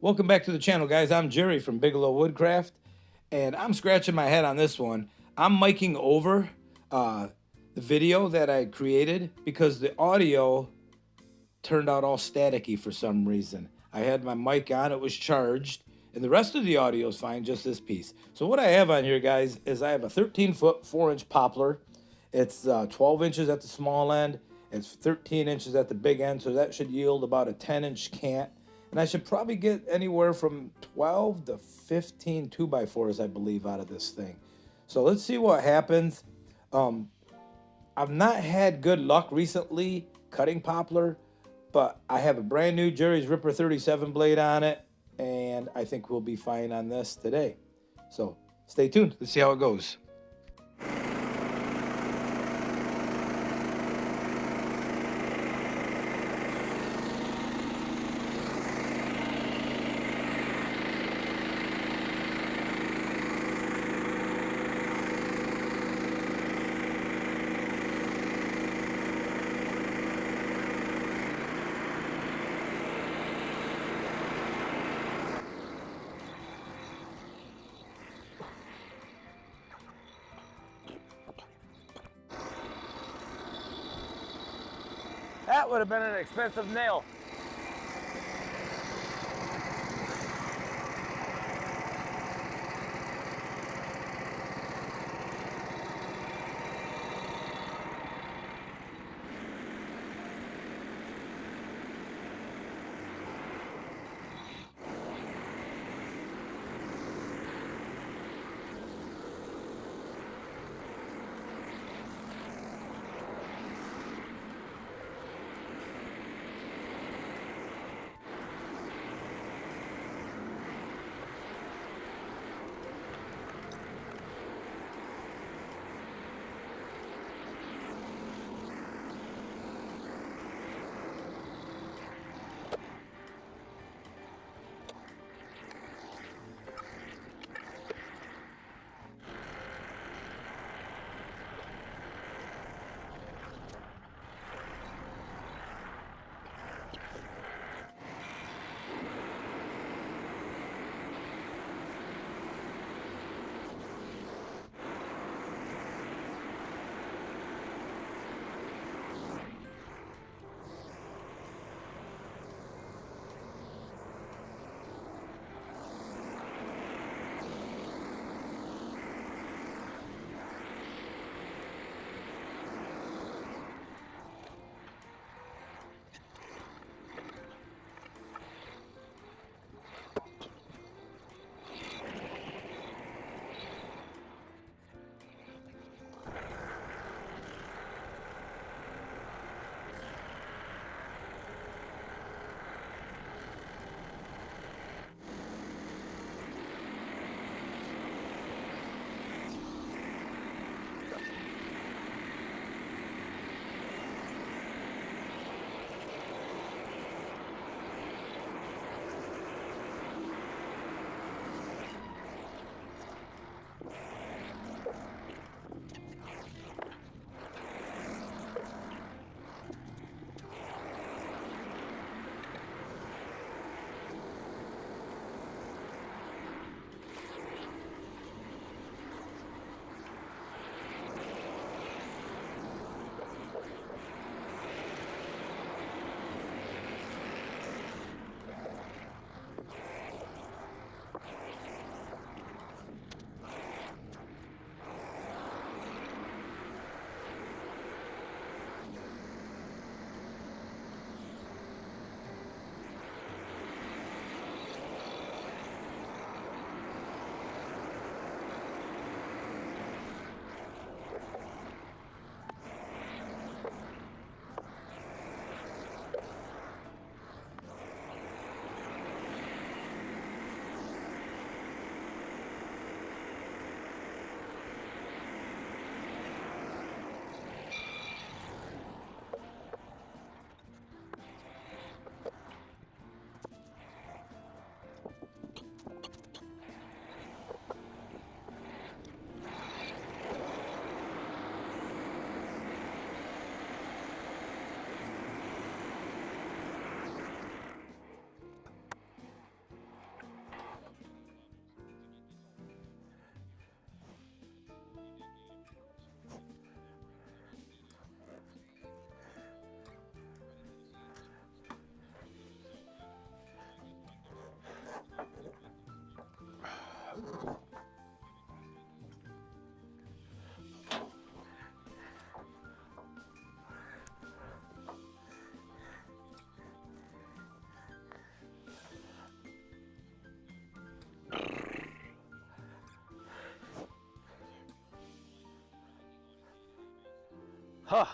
Welcome back to the channel, guys. I'm Jerry from Bigelow Woodcraft, and I'm scratching my head on this one. I'm miking over the video that I created because the audio turned out all staticky for some reason. I had my mic on, it was charged, and the rest of the audio is fine, just this piece. So what I have on here, guys, is I have a 13-foot, 4-inch poplar. It's 12 inches at the small end. It's 13 inches at the big end, so that should yield about a 10-inch cant. And I should probably get anywhere from 12 to 15 2x4s, I believe, out of this thing. So let's see what happens. I've not had good luck recently cutting poplar, but I have a brand new Jerry's Ripper 37 blade on it, and I think we'll be fine on this today. So stay tuned. Let's see how it goes. That would have been an expensive nail. Huh.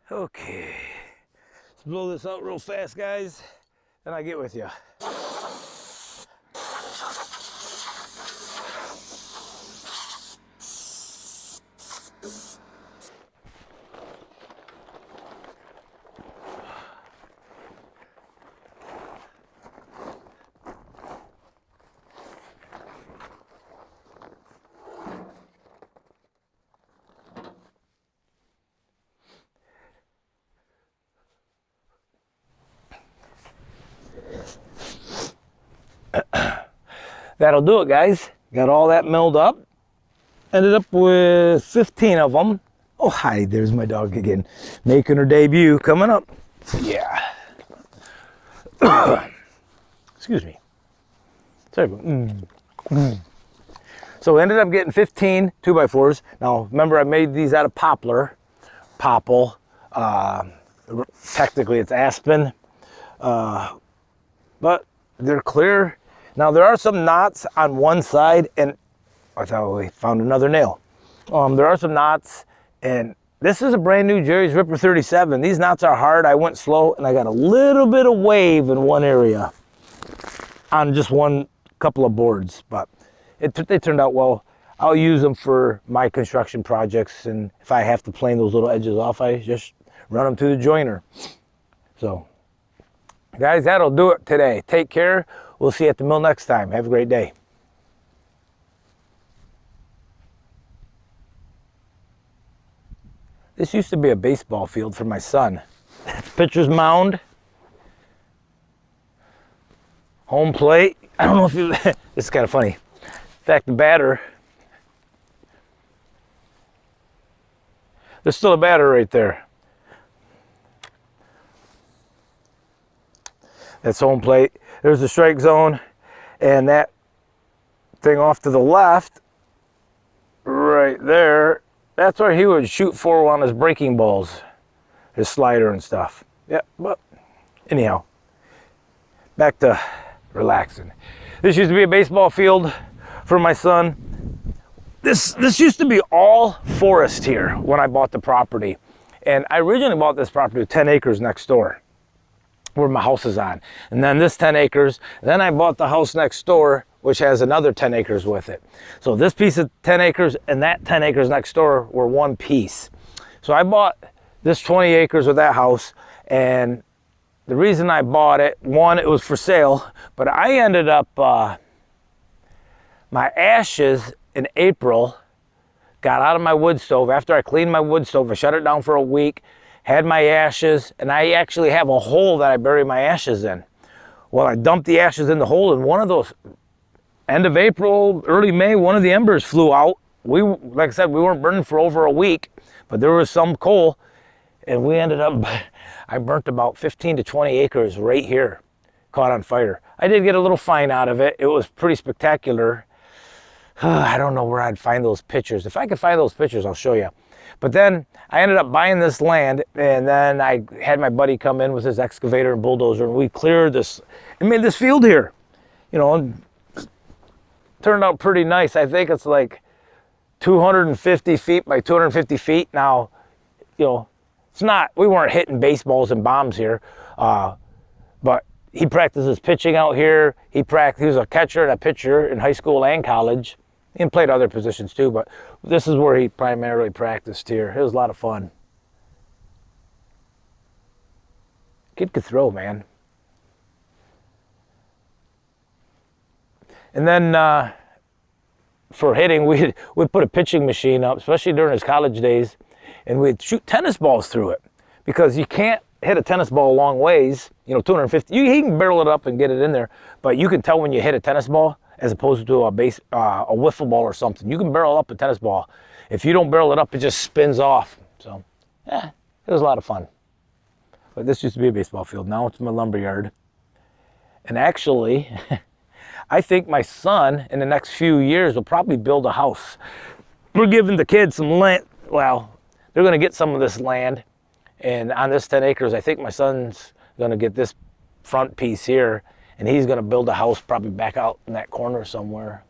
Okay, let's blow this out real fast, guys, then I get with you. That'll do it, guys. Got all that milled up. Ended up with 15 of them. Oh, hi, there's my dog again. Making her debut, coming up. Yeah. Excuse me. Sorry. So ended up getting 15 2x4s. Now, remember I made these out of poplar. Popple. Technically it's Aspen. But they're clear. Now there are some knots on one side, and I thought we found another nail. There are some knots, and this is a brand new Jerry's Ripper 37. These knots are hard. I went slow, and I got a little bit of wave in one area on just one couple of boards, but they turned out well. I'll use them for my construction projects, and if I have to plane those little edges off, I just run them to the joiner. So, guys, that'll do it today. Take care. We'll see you at the mill next time. Have a great day. This used to be a baseball field for my son. Pitcher's mound. Home plate. I don't know if you... This is kind of funny. In fact, the batter... There's still a batter right there. That's home plate. There's the strike zone, and that thing off to the left, right there, that's where he would shoot for on his breaking balls, his slider and stuff. Yeah, but anyhow, back to relaxing. This used to be a baseball field for my son. This used to be all forest here when I bought the property, and I originally bought this property with 10 acres next door, where my house is on, and then this 10 acres. Then I bought the house next door, which has another 10 acres with it. So this piece of 10 acres and that 10 acres next door were one piece. So I bought this 20 acres with that house, and the reason I bought it, one, it was for sale, but I ended up, my ashes in April got out of my wood stove. After I cleaned my wood stove, I shut it down for a week, had my ashes, and I actually have a hole that I bury my ashes in. Well, I dumped the ashes in the hole, and one of those, end of April, early May, one of the embers flew out. Like I said, we weren't burning for over a week, but there was some coal, and we ended up, I burnt about 15 to 20 acres right here, caught on fire. I did get a little fine out of it. It was pretty spectacular. I don't know where I'd find those pictures. If I could find those pictures, I'll show you. But then I ended up buying this land, and then I had my buddy come in with his excavator and bulldozer, and we cleared this and made this field here. You know, and turned out pretty nice. I think it's like 250 feet by 250 feet. Now, you know, it's not, we weren't hitting baseballs and bombs here, but he practices pitching out here. He was a catcher and a pitcher in high school and college. And played other positions too, but this is where he primarily practiced here. It was a lot of fun. Kid could throw, man. And then for hitting, we'd put a pitching machine up, especially during his college days, and we'd shoot tennis balls through it, because you can't hit a tennis ball a long ways, 250. He can barrel it up and get it in there, but you can tell when you hit a tennis ball as opposed to a wiffle ball or something. You can barrel up a tennis ball. If you don't barrel it up, it just spins off. So, yeah, it was a lot of fun. But this used to be a baseball field. Now it's my lumber yard. And actually, I think my son in the next few years will probably build a house. We're giving the kids some land. Well, they're going to get some of this land. And on this 10 acres, I think my son's going to get this front piece here, and he's going to build a house probably back out in that corner somewhere.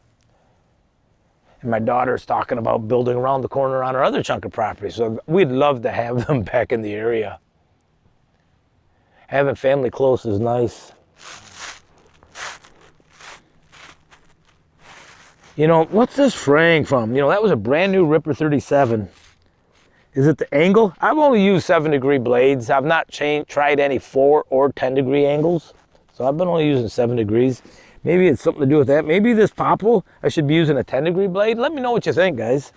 And my daughter's talking about building around the corner on our other chunk of property. So we'd love to have them back in the area. Having family close is nice. What's this fraying from? That was a brand new Ripper 37. Is it the angle? I've only used 7-degree blades. I've not tried any 4 or 10-degree angles. So I've been only using 7 degrees. Maybe it's something to do with that. Maybe this popple, I should be using a 10-degree blade. Let me know what you think, guys.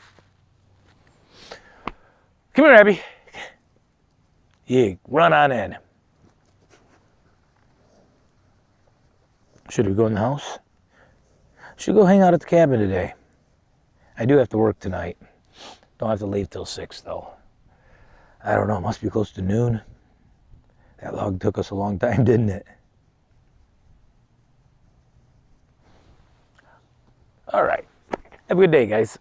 Come here, Abby. Yeah, run on in. Should we go in the house? Should go hang out at the cabin today. I do have to work tonight. Don't have to leave till 6, though. I don't know, it must be close to noon. That log took us a long time, didn't it? All right. Have a good day, guys.